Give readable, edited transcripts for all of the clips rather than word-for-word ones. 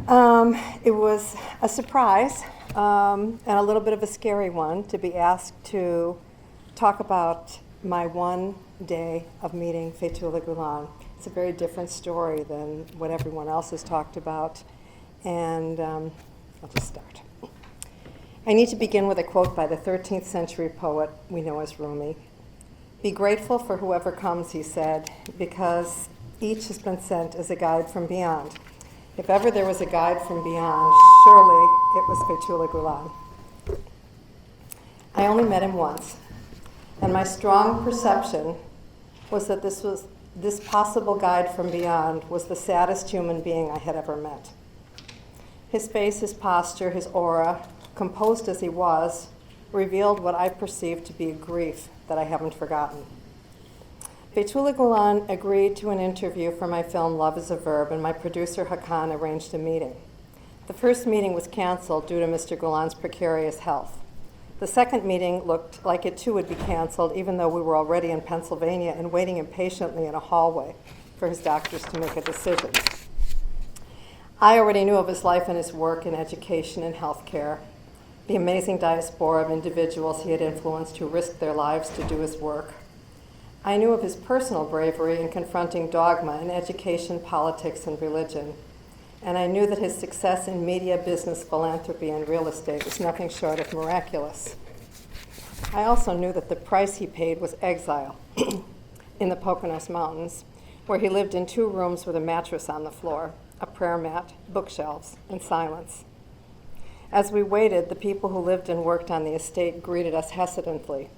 It was a surprise and a little bit of a scary one to be asked to talk about my one day of meeting Fethullah Gulen. It's a very different story than what everyone else has talked about, and I'll just start. I need to begin with a quote by the 13th century poet we know as Rumi. "Be grateful for whoever comes," he said, "because each has been sent as a guide from beyond. If ever there was a guide from beyond, surely it was Fethullah Gulen." I only met him once, and my strong perception was that this possible guide from beyond was the saddest human being I had ever met. His face, his posture, his aura, composed as he was, revealed what I perceived to be a grief that I haven't forgotten. Fethullah Gulen agreed to an interview for my film Love is a Verb, and my producer Hakan arranged a meeting. The first meeting was canceled due to Mr. Gulen's precarious health. The second meeting looked like it too would be canceled, even though we were already in Pennsylvania and waiting impatiently in a hallway for his doctors to make a decision. I already knew of his life and his work in education and healthcare, the amazing diaspora of individuals he had influenced who risked their lives to do his work. I knew of his personal bravery in confronting dogma in education, politics, and religion. And I knew that his success in media, business, philanthropy, and real estate was nothing short of miraculous. I also knew that the price he paid was exile in the Poconos Mountains, where he lived in 2 rooms with a mattress on the floor, a prayer mat, bookshelves, and silence. As we waited, the people who lived and worked on the estate greeted us hesitantly.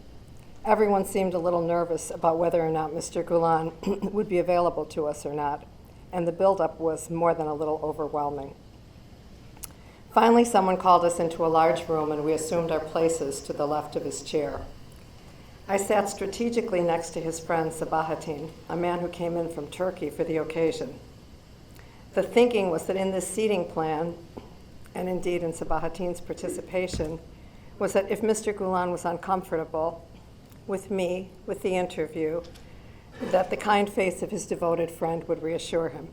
Everyone seemed a little nervous about whether or not Mr. Gulen would be available to us or not, and the buildup was more than a little overwhelming. Finally, someone called us into a large room, and we assumed our places to the left of his chair. I sat strategically next to his friend Sabahattin, a man who came in from Turkey for the occasion. The thinking was that in this seating plan, and indeed in Sabahattin's participation, was that if Mr. Gulen was uncomfortable with me, with the interview, that the kind face of his devoted friend would reassure him.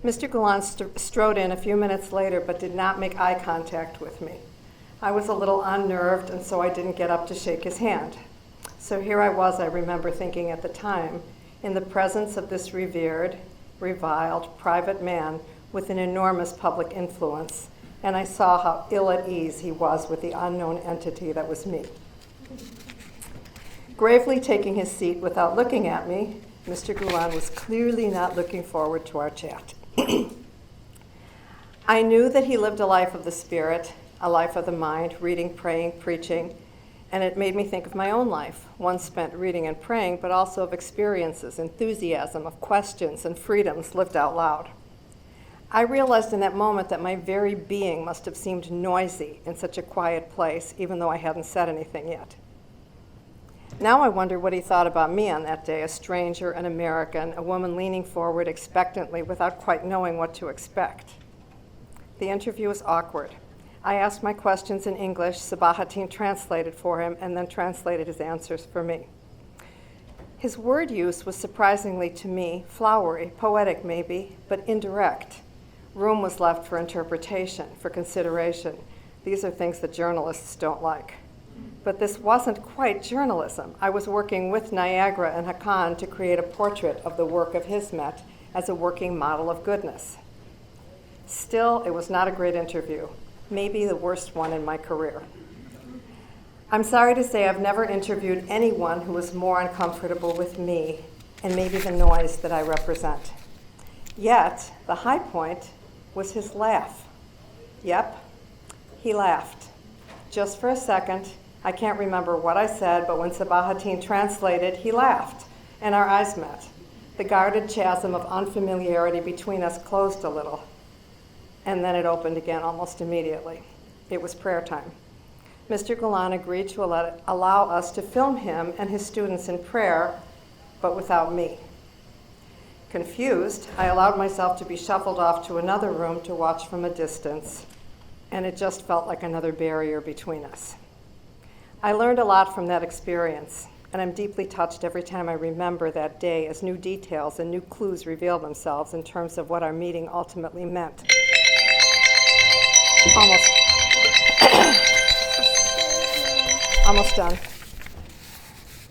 Mr. Gulen strode in a few minutes later, but did not make eye contact with me. I was a little unnerved, and so I didn't get up to shake his hand. So here I was, I remember thinking at the time, in the presence of this revered, reviled, private man with an enormous public influence, and I saw how ill at ease he was with the unknown entity that was me. Gravely taking his seat without looking at me, Mr. Gulen was clearly not looking forward to our chat. I knew that he lived a life of the spirit, a life of the mind, reading, praying, preaching, and it made me think of my own life, one spent reading and praying, but also of experiences, enthusiasm, of questions, and freedoms lived out loud. I realized in that moment that my very being must have seemed noisy in such a quiet place, even though I hadn't said anything yet. Now I wonder what he thought about me on that day, a stranger, an American, a woman leaning forward expectantly without quite knowing what to expect. The interview was awkward. I asked my questions in English, Sabahattin translated for him, and then translated his answers for me. His word use was surprisingly to me flowery, poetic maybe, but indirect. Room was left for interpretation, for consideration. These are things that journalists don't like. But this wasn't quite journalism. I was working with Niagara and Hakan to create a portrait of the work of Hizmet as a working model of goodness. Still, it was not a great interview, maybe the worst one in my career. I'm sorry to say I've never interviewed anyone who was more uncomfortable with me and maybe the noise that I represent. Yet, the high point was his laugh. Yep, he laughed. Just for a second. I can't remember what I said, but when Sabahattin translated, he laughed, and our eyes met. The guarded chasm of unfamiliarity between us closed a little, and then it opened again almost immediately. It was prayer time. Mr. Gulen agreed to allow us to film him and his students in prayer, but without me. Confused, I allowed myself to be shuffled off to another room to watch from a distance, and it just felt like another barrier between us. I learned a lot from that experience, and I'm deeply touched every time I remember that day as new details and new clues reveal themselves in terms of what our meeting ultimately meant. Almost. Almost done.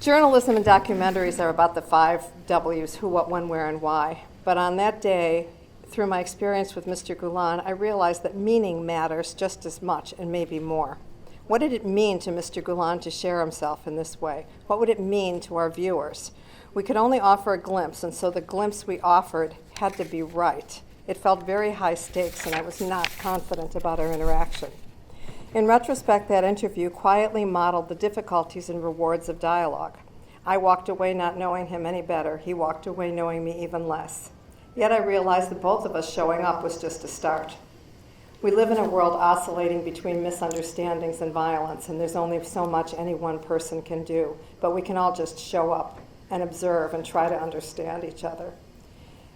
Journalism and documentaries are about the 5 W's: who, what, when, where, and why. But on that day, through my experience with Mr. Gulen, I realized that meaning matters just as much and maybe more. What did it mean to Mr. Gulen to share himself in this way? What would it mean to our viewers? We could only offer a glimpse, and so the glimpse we offered had to be right. It felt very high stakes, and I was not confident about our interaction. In retrospect, that interview quietly modeled the difficulties and rewards of dialogue. I walked away not knowing him any better. He walked away knowing me even less. Yet I realized that both of us showing up was just a start. We live in a world oscillating between misunderstandings and violence, and there's only so much any one person can do, but we can all just show up and observe and try to understand each other.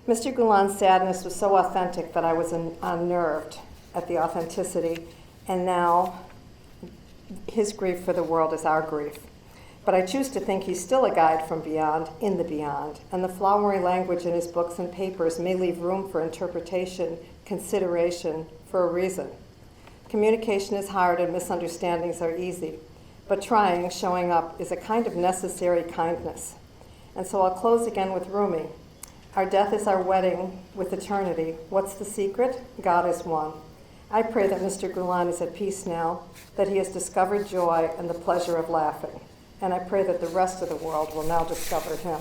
Mr. Gulen's sadness was so authentic that I was unnerved at the authenticity, and now his grief for the world is our grief. But I choose to think he's still a guide from beyond, in the beyond, and the flowery language in his books and papers may leave room for interpretation, consideration, for a reason. Communication is hard and misunderstandings are easy, but trying, showing up, is a kind of necessary kindness. And so I'll close again with Rumi. Our death is our wedding with eternity. What's the secret? God is one. I pray that Mr. Gulen is at peace now, that he has discovered joy and the pleasure of laughing. And I pray that the rest of the world will now discover him.